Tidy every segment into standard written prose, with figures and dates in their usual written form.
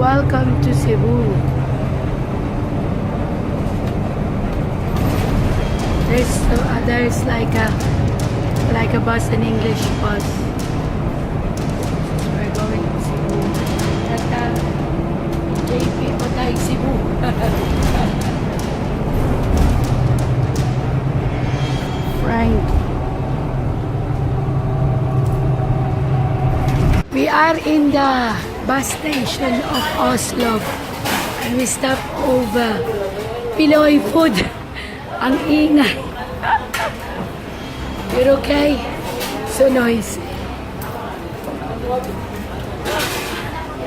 Welcome to Cebu. There's like a bus, an English bus. We're going to Cebu. At JP Otay Cebu. Frank. We are in the bus station of Oslob and we stop over Pinoy food. Ang ingay. You're okay? So noisy.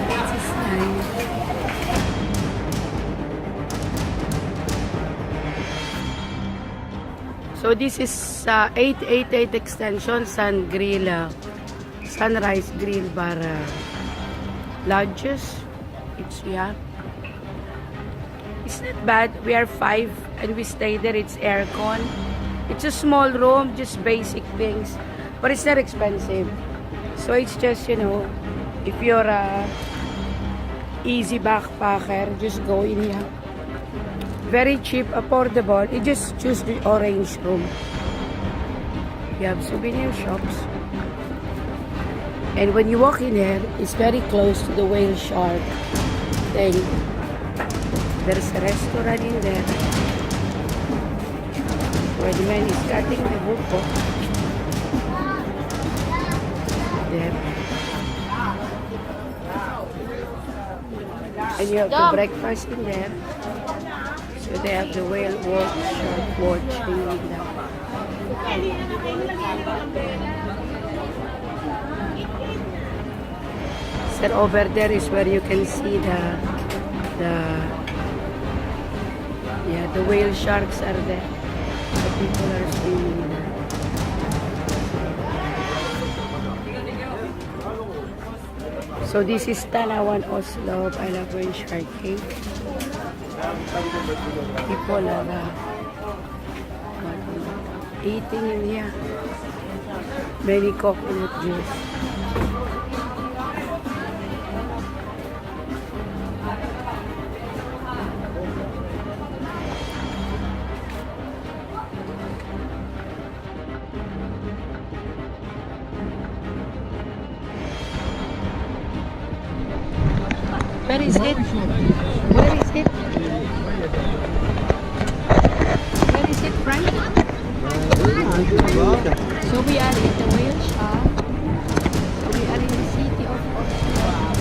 This is nice. So this is 888 extension Sunrise Grill Bar Lodges. It's it's not bad. We are 5 and we stay there. It's aircon. It's a small room, just basic things, but it's not expensive. So it's just, you know, if you're a easy backpacker, just go in here. Very cheap, affordable. You just choose the orange room. You have souvenir shops. And when you walk in there, it's very close to the whale shark thing. There's a restaurant in there where the man is cutting the buko. There. And you have the breakfast in there. So they have the whale shark watching in there. So over there is where you can see the whale sharks are there. The people are swimming there. So this is Tanawan Oslob. I love whale shark cake. People are eating in here. Many coconut juice. Where is it? Where is it? Where is it, Frank? So we are in the whale shop. So we are in the city of Oslob.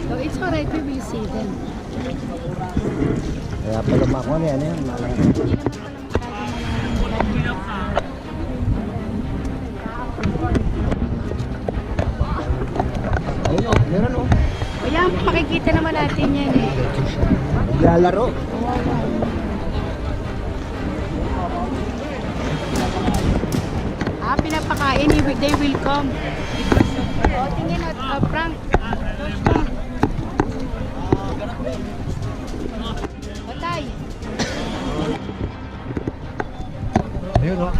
So it's alright, we will see them. Kaya pala ako niyan yan. Meron o. O yan, pakikita naman natin yan eh. Lalaro. Pinapakain, they will come. O, tingin at Frank. Patay. Ayun o.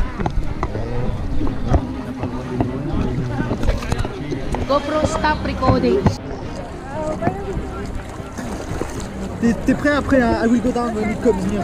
GoPro, stop recording. T'es prêt après I will go down when it comes near.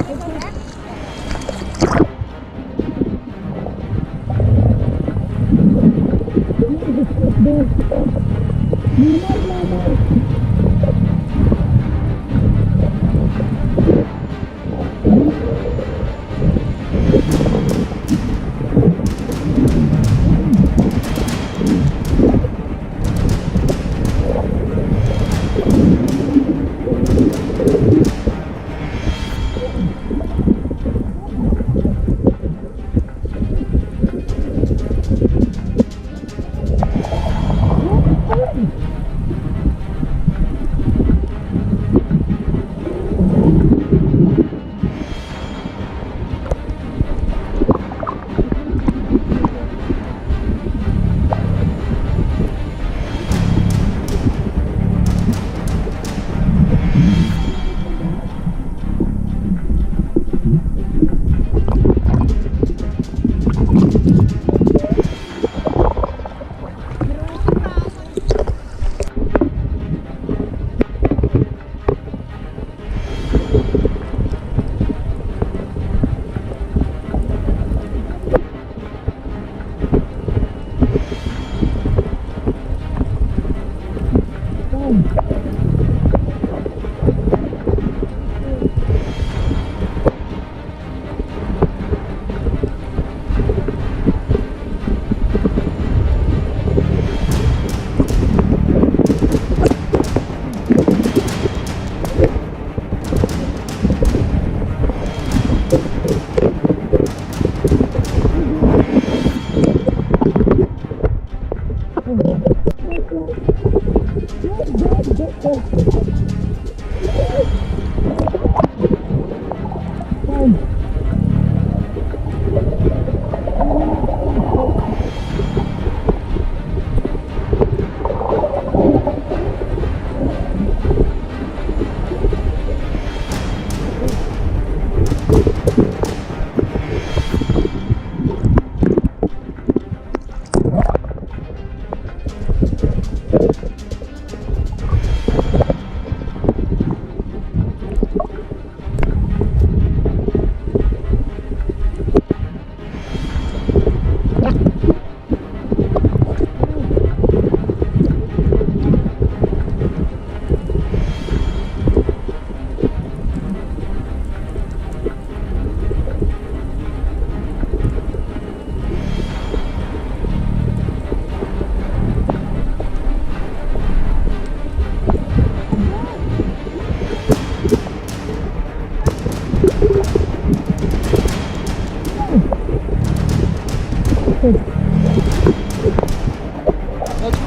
Not too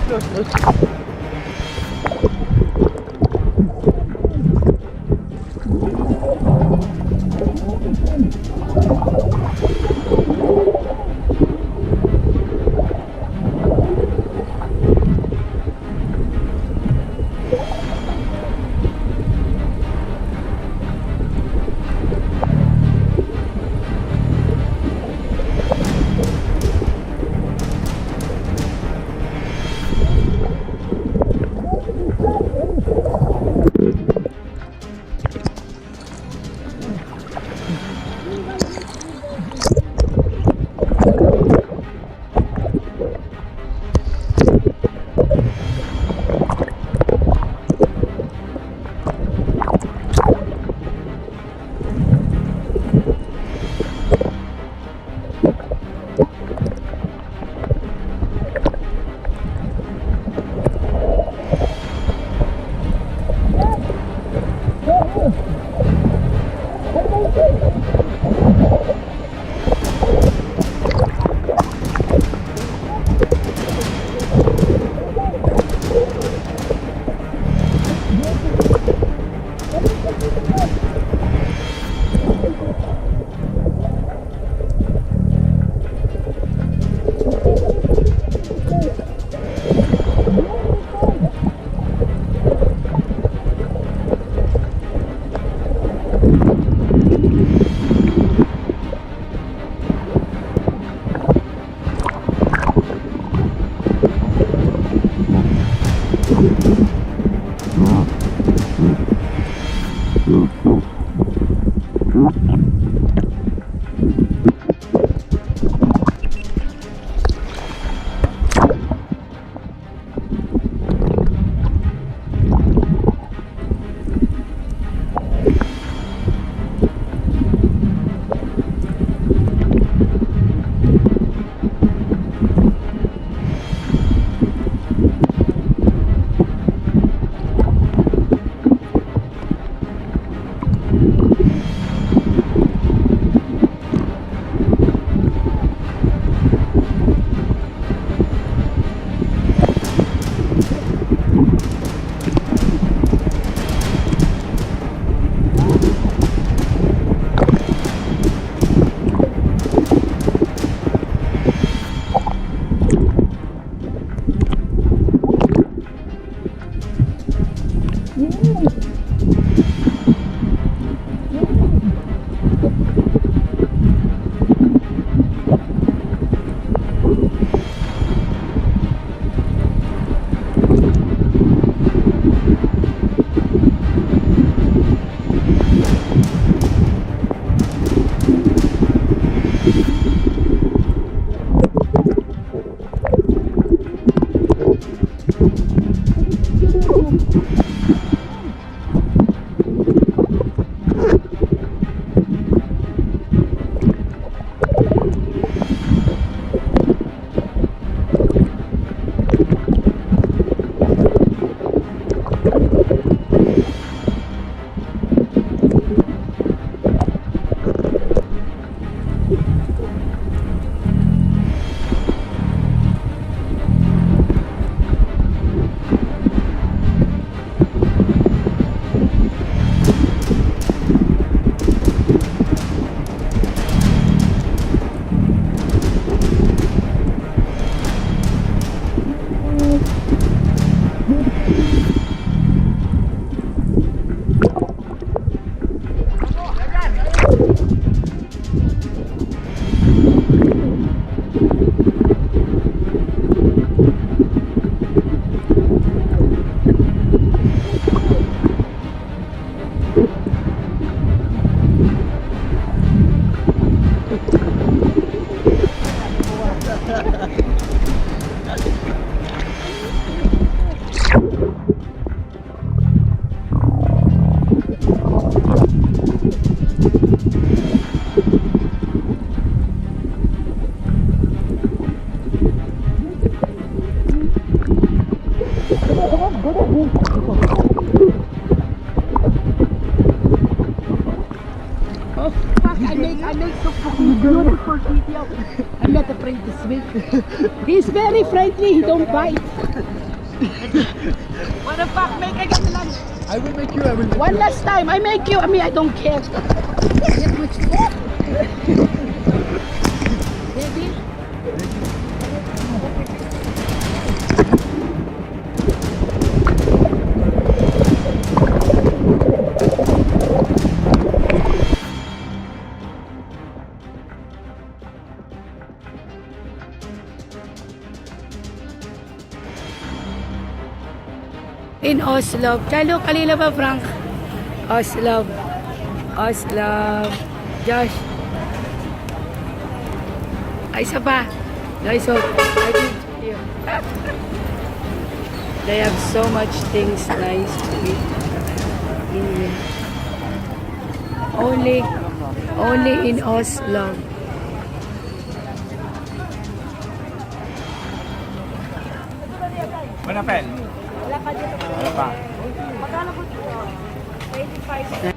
close, not too close. I make He's beautiful video. I'm not afraid to swim. He's very friendly. He don't bite. What the fuck? Make again lang. I will make you, I will make One you. last time. I make you. I mean, I don't care. Get much more. Ready? In Oslob. Chalo, kanina ba, Frank? Oslob. Oslob. Josh. Ay, isa pa. Nice hope. I did you. They have so much things nice to eat in here. Only in Oslob. Buena pel. Wala pa. Magkano po dito? 25.